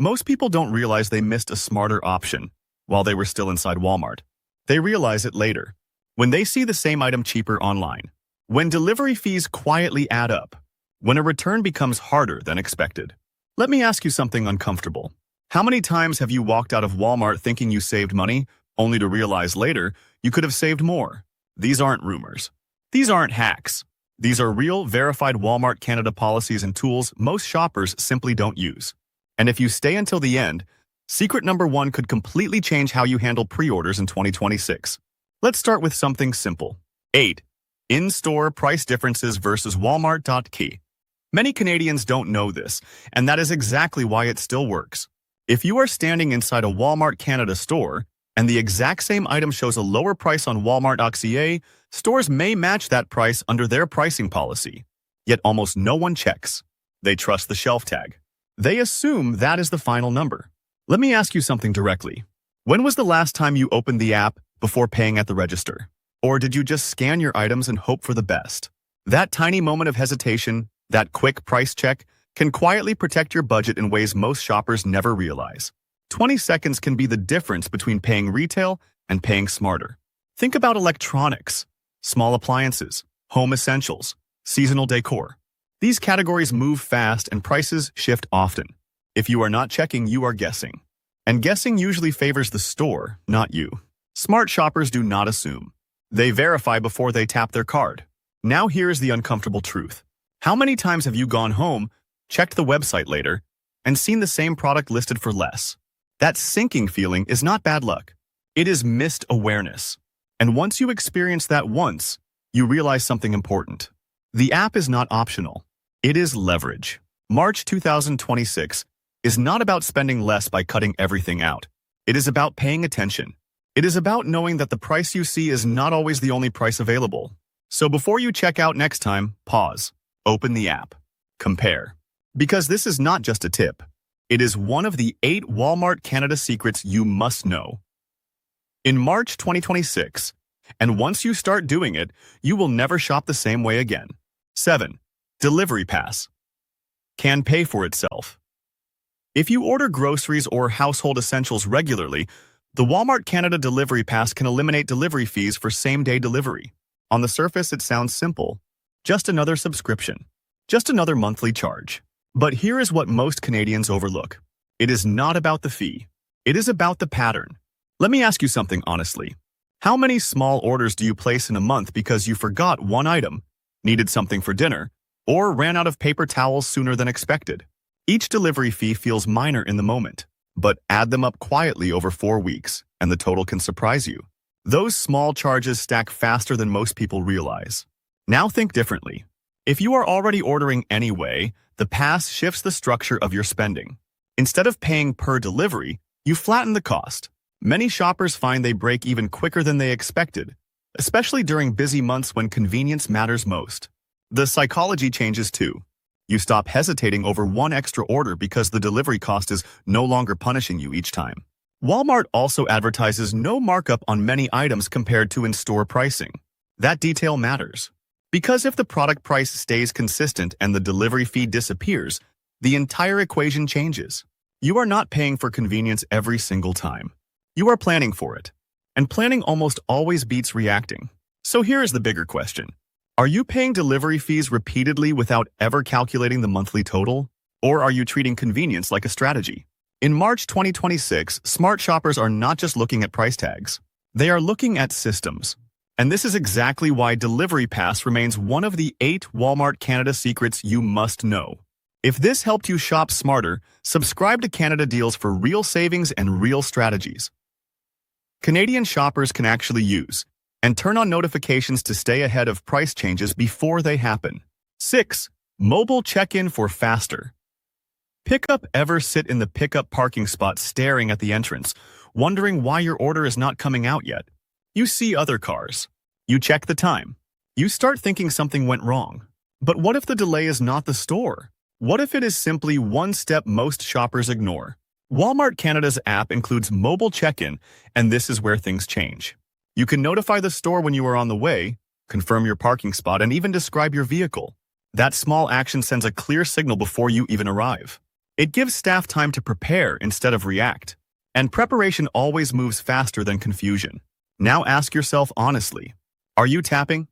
Most people don't realize they missed a smarter option while they were still inside Walmart. They realize it later, when they see the same item cheaper online, when delivery fees quietly add up, when a return becomes harder than expected. Let me ask you something uncomfortable. How many times have you walked out of Walmart thinking you saved money, only to realize later you could have saved more? These aren't rumors. These aren't hacks. These are real, verified Walmart Canada policies and tools most shoppers simply don't use. And if you stay until the end, secret number 1 could completely change how you handle pre-orders in 2026. Let's start with something simple. 8. In-store price differences versus Walmart.key. Many Canadians don't know this, and that is exactly why it still works. If you are standing inside a Walmart Canada store, and the exact same item shows a lower price on Walmart.ca, stores may match that price under their pricing policy. Yet almost no one checks. They trust the shelf tag. They assume that is the final number. Let me ask you something directly. When was the last time you opened the app before paying at the register? Or did you just scan your items and hope for the best? That tiny moment of hesitation, that quick price check, can quietly protect your budget in ways most shoppers never realize. 20 seconds can be the difference between paying retail and paying smarter. Think about electronics, small appliances, home essentials, seasonal decor. These categories move fast and prices shift often. If you are not checking, you are guessing. And guessing usually favors the store, not you. Smart shoppers do not assume. They verify before they tap their card. Now here's the uncomfortable truth. How many times have you gone home, checked the website later, and seen the same product listed for less? That sinking feeling is not bad luck. It is missed awareness. And once you experience that once, you realize something important. The app is not optional. It is leverage. March 2026 is not about spending less by cutting everything out. It is about paying attention. It is about knowing that the price you see is not always the only price available. So before you check out next time, pause, open the app, compare. Because this is not just a tip. It is one of the 8 Walmart Canada secrets you must know. In March 2026, and once you start doing it, you will never shop the same way again. 7. Delivery Pass. Can pay for itself. If you order groceries or household essentials regularly, the Walmart Canada Delivery Pass can eliminate delivery fees for same-day delivery. On the surface, it sounds simple. Just another subscription. Just another monthly charge. But here is what most Canadians overlook. It is not about the fee. It is about the pattern. Let me ask you something honestly. How many small orders do you place in a month because you forgot one item, needed something for dinner, or ran out of paper towels sooner than expected? Each delivery fee feels minor in the moment, but add them up quietly over 4 weeks, and the total can surprise you. Those small charges stack faster than most people realize. Now think differently. If you are already ordering anyway, the pass shifts the structure of your spending. Instead of paying per delivery, you flatten the cost. Many shoppers find they break even quicker than they expected, especially during busy months when convenience matters most. The psychology changes too. You stop hesitating over one extra order because the delivery cost is no longer punishing you each time. Walmart also advertises no markup on many items compared to in-store pricing. That detail matters. Because if the product price stays consistent and the delivery fee disappears, the entire equation changes. You are not paying for convenience every single time. You are planning for it. And planning almost always beats reacting. So here is the bigger question. Are you paying delivery fees repeatedly without ever calculating the monthly total? Or are you treating convenience like a strategy? In March 2026, smart shoppers are not just looking at price tags. They are looking at systems. And this is exactly why Delivery Pass remains one of the 8 Walmart Canada secrets you must know. If this helped you shop smarter, subscribe to Canada Deals for real savings and real strategies. Canadian shoppers can actually use and turn on notifications to stay ahead of price changes before they happen. 6. Mobile check-in for faster. Pickup. Ever sit in the pickup parking spot staring at the entrance, wondering why your order is not coming out yet? You see other cars. You check the time. You start thinking something went wrong. But what if the delay is not the store? What if it is simply one step most shoppers ignore? Walmart Canada's app includes mobile check-in, and this is where things change. You can notify the store when you are on the way, confirm your parking spot, and even describe your vehicle. That small action sends a clear signal before you even arrive. It gives staff time to prepare instead of react. And preparation always moves faster than confusion. Now ask yourself honestly, are you tapping?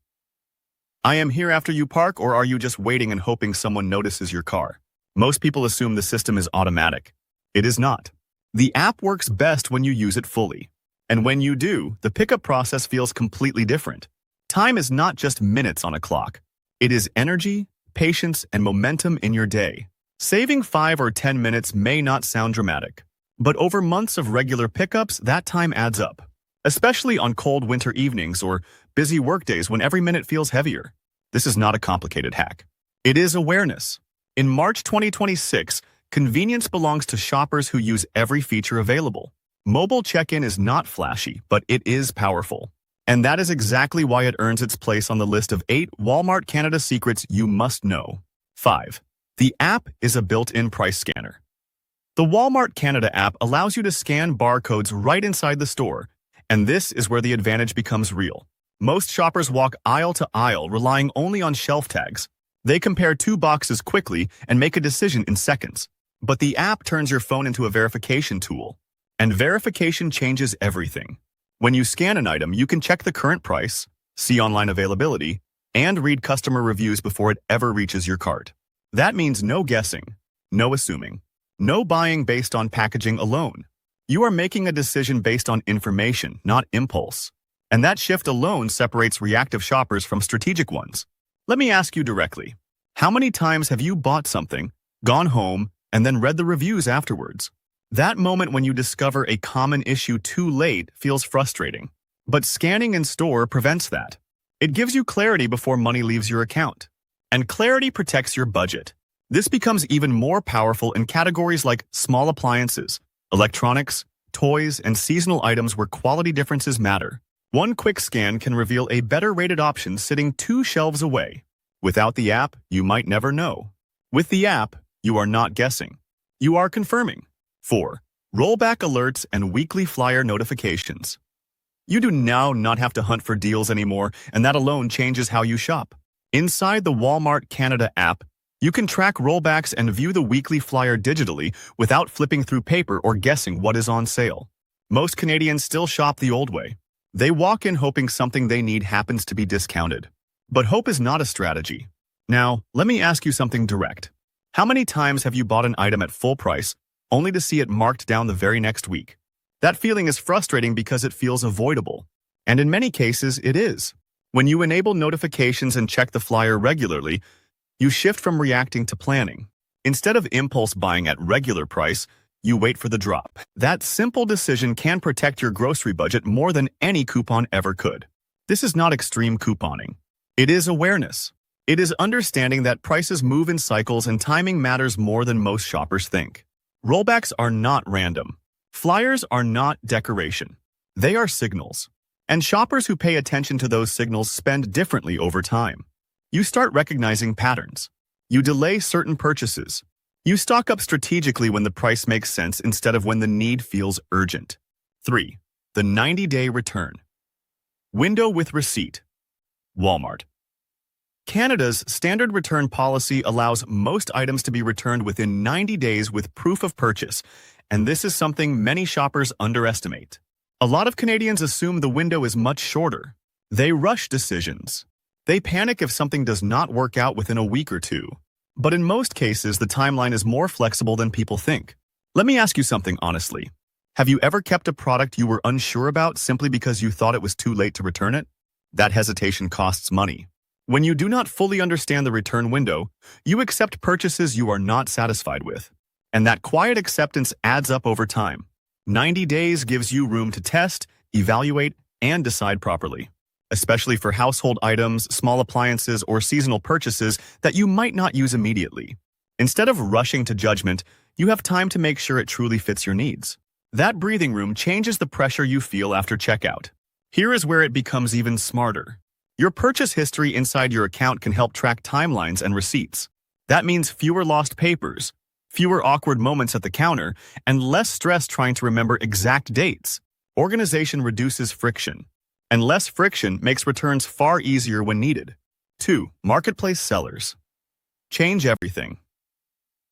I am here after you park, or are you just waiting and hoping someone notices your car? Most people assume the system is automatic. It is not. The app works best when you use it fully. And when you do, the pickup process feels completely different. Time is not just minutes on a clock. It is energy, patience, and momentum in your day. Saving 5 or 10 minutes may not sound dramatic, but over months of regular pickups, that time adds up, especially on cold winter evenings or busy workdays when every minute feels heavier. This is not a complicated hack. It is awareness. In March 2026, convenience belongs to shoppers who use every feature available. Mobile check-in is not flashy, but it is powerful. And that is exactly why it earns its place on the list of 8 Walmart Canada secrets you must know. 5. The app is a built-in price scanner. The Walmart Canada app allows you to scan barcodes right inside the store, and this is where the advantage becomes real. Most shoppers walk aisle to aisle, relying only on shelf tags. They compare 2 boxes quickly and make a decision in seconds. But the app turns your phone into a verification tool, and verification changes everything. When you scan an item, you can check the current price, see online availability, and read customer reviews before it ever reaches your cart. That means no guessing, no assuming, no buying based on packaging alone. You are making a decision based on information, not impulse. And that shift alone separates reactive shoppers from strategic ones. Let me ask you directly, how many times have you bought something, gone home, and then read the reviews afterwards? That moment when you discover a common issue too late feels frustrating. But scanning in store prevents that. It gives you clarity before money leaves your account. And clarity protects your budget. This becomes even more powerful in categories like small appliances, electronics, toys, and seasonal items where quality differences matter. One quick scan can reveal a better-rated option sitting 2 shelves away. Without the app, you might never know. With the app, you are not guessing. You are confirming. 4. Rollback alerts and weekly flyer notifications. You do now not have to hunt for deals anymore, and that alone changes how you shop. Inside the Walmart Canada app, you can track rollbacks and view the weekly flyer digitally without flipping through paper or guessing what is on sale. Most Canadians still shop the old way. They walk in hoping something they need happens to be discounted. But hope is not a strategy. Now, let me ask you something direct. How many times have you bought an item at full price only to see it marked down the very next week? That feeling is frustrating because it feels avoidable. And in many cases, it is. When you enable notifications and check the flyer regularly, you shift from reacting to planning. Instead of impulse buying at regular price, you wait for the drop. That simple decision can protect your grocery budget more than any coupon ever could. This is not extreme couponing. It is awareness. It is understanding that prices move in cycles and timing matters more than most shoppers think. Rollbacks are not random. Flyers are not decoration. They are signals. And shoppers who pay attention to those signals spend differently over time. You start recognizing patterns. You delay certain purchases. You stock up strategically when the price makes sense instead of when the need feels urgent. 3. The 90-day return. Window with receipt. Walmart. Canada's standard return policy allows most items to be returned within 90 days with proof of purchase, and this is something many shoppers underestimate. A lot of Canadians assume the window is much shorter. They rush decisions. They panic if something does not work out within a week or 2. But in most cases, the timeline is more flexible than people think. Let me ask you something honestly. Have you ever kept a product you were unsure about simply because you thought it was too late to return it? That hesitation costs money. When you do not fully understand the return window, you accept purchases you are not satisfied with. And that quiet acceptance adds up over time. 90 days gives you room to test, evaluate, and decide properly, especially for household items, small appliances, or seasonal purchases that you might not use immediately. Instead of rushing to judgment, you have time to make sure it truly fits your needs. That breathing room changes the pressure you feel after checkout. Here is where it becomes even smarter. Your purchase history inside your account can help track timelines and receipts. That means fewer lost papers, fewer awkward moments at the counter, and less stress trying to remember exact dates. Organization reduces friction, and less friction makes returns far easier when needed. 2. Marketplace sellers. Change everything.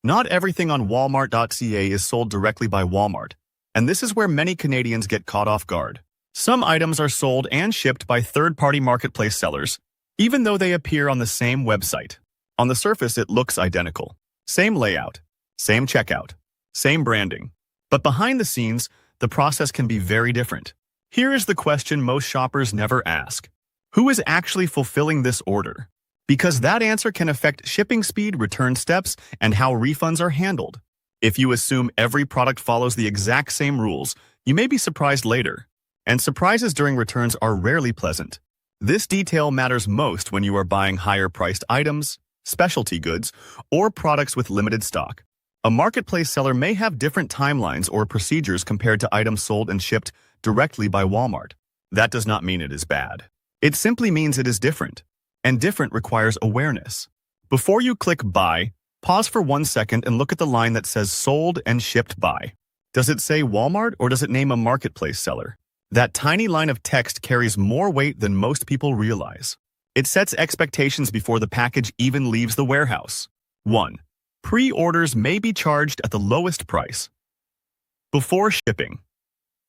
Not everything on Walmart.ca is sold directly by Walmart, and this is where many Canadians get caught off guard. Some items are sold and shipped by third-party marketplace sellers, even though they appear on the same website. On the surface, it looks identical. Same layout, same checkout, same branding. But behind the scenes, the process can be very different. Here is the question most shoppers never ask. Who is actually fulfilling this order? Because that answer can affect shipping speed, return steps, and how refunds are handled. If you assume every product follows the exact same rules, you may be surprised later. And surprises during returns are rarely pleasant. This detail matters most when you are buying higher-priced items, specialty goods, or products with limited stock. A marketplace seller may have different timelines or procedures compared to items sold and shipped directly by Walmart. That does not mean it is bad. It simply means it is different. And different requires awareness. Before you click Buy, pause for 1 second and look at the line that says Sold and Shipped By. Does it say Walmart or does it name a marketplace seller? That tiny line of text carries more weight than most people realize. It sets expectations before the package even leaves the warehouse. 1. Pre-orders may be charged at the lowest price. Before shipping.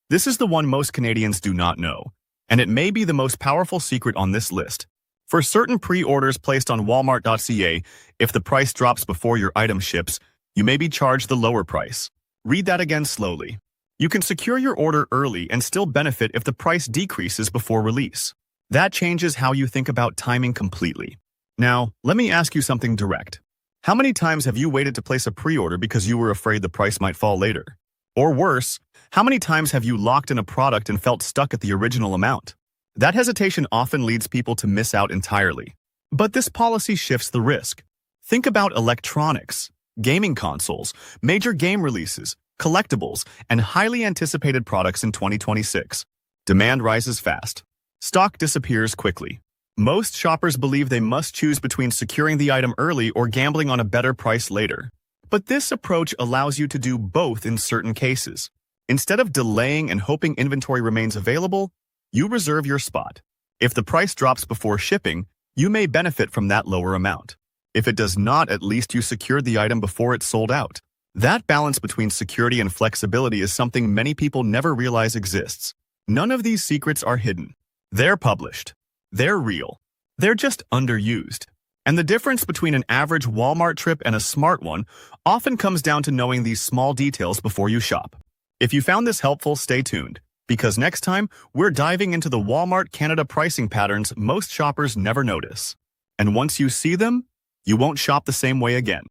This is the one most Canadians do not know, and it may be the most powerful secret on this list. For certain pre-orders placed on Walmart.ca, if the price drops before your item ships, you may be charged the lower price. Read that again slowly. You can secure your order early and still benefit if the price decreases before release. That changes how you think about timing completely. Now, let me ask you something direct. How many times have you waited to place a pre-order because you were afraid the price might fall later? Or worse, how many times have you locked in a product and felt stuck at the original amount? That hesitation often leads people to miss out entirely. But this policy shifts the risk. Think about electronics, gaming consoles, major game releases, collectibles, and highly anticipated products in 2026. Demand rises fast. Stock disappears quickly. Most shoppers believe they must choose between securing the item early or gambling on a better price later. But this approach allows you to do both in certain cases. Instead of delaying and hoping inventory remains available, you reserve your spot. If the price drops before shipping, you may benefit from that lower amount. If it does not, at least you secured the item before it's sold out. That balance between security and flexibility is something many people never realize exists. None of these secrets are hidden. They're published. They're real. They're just underused. And the difference between an average Walmart trip and a smart one often comes down to knowing these small details before you shop. If you found this helpful, stay tuned. Because next time, we're diving into the Walmart Canada pricing patterns most shoppers never notice. And once you see them, you won't shop the same way again.